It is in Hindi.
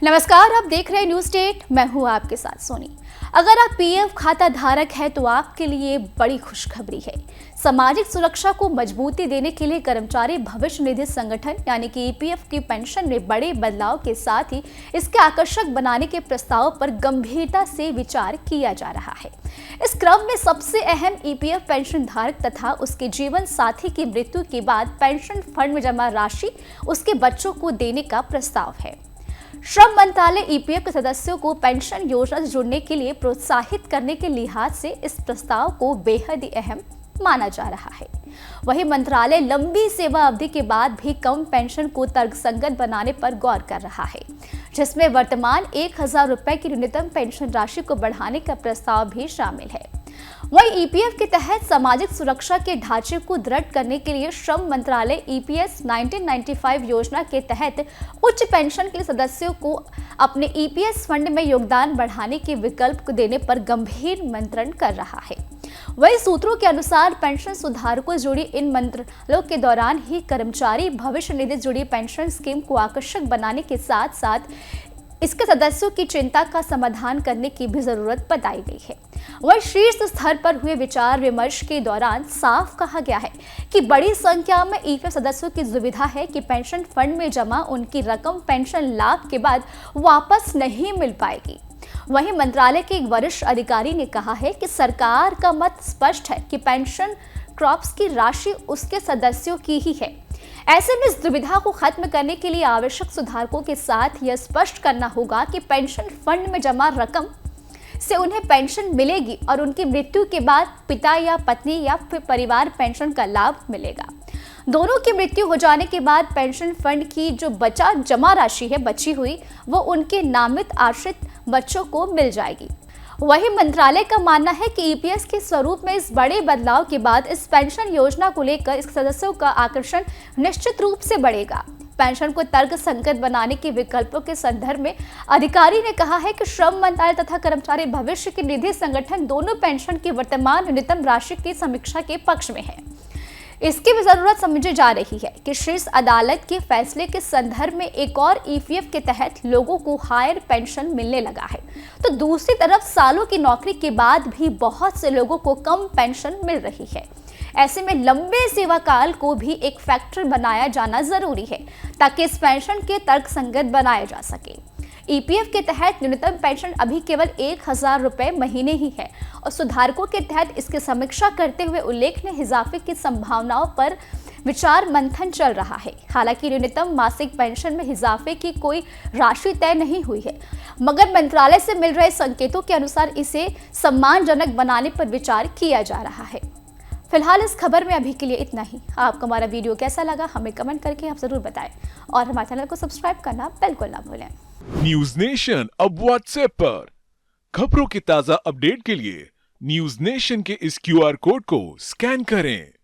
नमस्कार, आप देख रहे हैं न्यूज स्टेट। मैं हूं आपके साथ सोनी। अगर आप पीएफ खाता धारक हैं तो आपके लिए बड़ी खुशखबरी है। सामाजिक सुरक्षा को मजबूती देने के लिए कर्मचारी भविष्य निधि संगठन यानी कि ईपीएफ की पेंशन में बड़े बदलाव के साथ ही इसके आकर्षक बनाने के प्रस्ताव पर गंभीरता से विचार किया जा रहा है। इस क्रम में सबसे अहम ईपीएफ पेंशन धारक तथा उसके जीवन साथी की मृत्यु के बाद पेंशन फंड में जमा राशि उसके बच्चों को देने का प्रस्ताव है। श्रम मंत्रालय ईपीएफ के सदस्यों को पेंशन योजना से जुड़ने के लिए प्रोत्साहित करने के लिहाज से इस प्रस्ताव को बेहद ही अहम माना जा रहा है। वहीं मंत्रालय लंबी सेवा अवधि के बाद भी कम पेंशन को तर्कसंगत बनाने पर गौर कर रहा है, जिसमें वर्तमान 1,000 रुपए की न्यूनतम पेंशन राशि को बढ़ाने का प्रस्ताव भी शामिल है। वहीं ईपीएफ के तहत सामाजिक सुरक्षा के ढांचे को दृढ़ करने के लिए श्रम मंत्रालय ईपीएस 1995 योजना के तहत उच्च पेंशन के लिए सदस्यों को अपने ईपीएस फंड में योगदान बढ़ाने के विकल्प को देने पर गंभीर मंथन कर रहा है। वही सूत्रों के अनुसार पेंशन सुधारकों से जुड़ी इन मंत्रालयों के दौरान ही कर्मचारी भविष्य निधि से जुड़ी पेंशन स्कीम को आकर्षक बनाने के साथ साथ इसके सदस्यों की चिंता का समाधान करने की भी जरूरत बताई गई है। वह शीर्ष स्तर पर हुए विचार विमर्श के दौरान साफ कहा गया है कि बड़ी संख्या में ईपीएफ सदस्यों की दुविधा है कि पेंशन फंड में जमा उनकी रकम पेंशन लाभ के बाद वापस नहीं मिल पाएगी। वहीं मंत्रालय के एक वरिष्ठ अधिकारी ने कहा है कि सरकार का मत स्पष्ट है कि पेंशन क्रॉप्स की राशि उसके सदस्यों की ही है। ऐसे में इस दुविधा को खत्म करने के लिए आवश्यक सुधारकों के साथ यह स्पष्ट करना होगा कि पेंशन फंड में जमा रकम से उन्हें पेंशन मिलेगी और उनकी मृत्यु के बाद पिता या पत्नी या फिर परिवार पेंशन का लाभ मिलेगा। दोनों की मृत्यु हो जाने के बाद पेंशन फंड की जो जमा राशि है बची हुई वो उनके नामित आश्रित बच्चों को मिल जाएगी। वही मंत्रालय का मानना है कि ईपीएस के स्वरूप में इस बड़े बदलाव के बाद इस पेंशन योजना को लेकर इस सदस्यों का आकर्षण निश्चित रूप से बढ़ेगा। पेंशन को तर्कसंगत बनाने के विकल्पों के संदर्भ में अधिकारी ने कहा है कि श्रम मंत्रालय तथा कर्मचारी भविष्य के निधि संगठन दोनों पेंशन की वर्तमान न्यूनतम राशि की समीक्षा के पक्ष में है। इसकी भी जरूरत समझी जा रही है कि शीर्ष अदालत के फैसले के संदर्भ में एक और ईपीएफ के तहत लोगों को हायर पेंशन मिलने लगा है, तो दूसरी तरफ सालों की नौकरी के बाद भी बहुत से लोगों को कम पेंशन मिल रही है। ऐसे में लंबे सेवा काल को भी एक फैक्टर बनाया जाना जरूरी है ताकि इस पेंशन के तर्कसंगत बनाया जा सके। ईपीएफ के तहत न्यूनतम पेंशन अभी केवल 1,000 रुपए महीने ही है और सुधारकों के तहत इसकी समीक्षा करते हुए उल्लेखनीय इजाफे की संभावनाओं पर विचार मंथन चल रहा है। हालांकि न्यूनतम मासिक पेंशन में इजाफे की कोई राशि तय नहीं हुई है, मगर मंत्रालय से मिल रहे संकेतों के अनुसार इसे सम्मानजनक बनाने पर विचार किया जा रहा है। फिलहाल इस खबर में अभी के लिए इतना ही। आपको हमारा वीडियो कैसा लगा हमें कमेंट करके आप जरूर बताएं और हमारे चैनल को सब्सक्राइब करना बिल्कुल ना भूलें। न्यूज नेशन अब व्हाट्सएप पर खबरों की ताजा अपडेट के लिए न्यूज नेशन के इस क्यूआर कोड को स्कैन करें।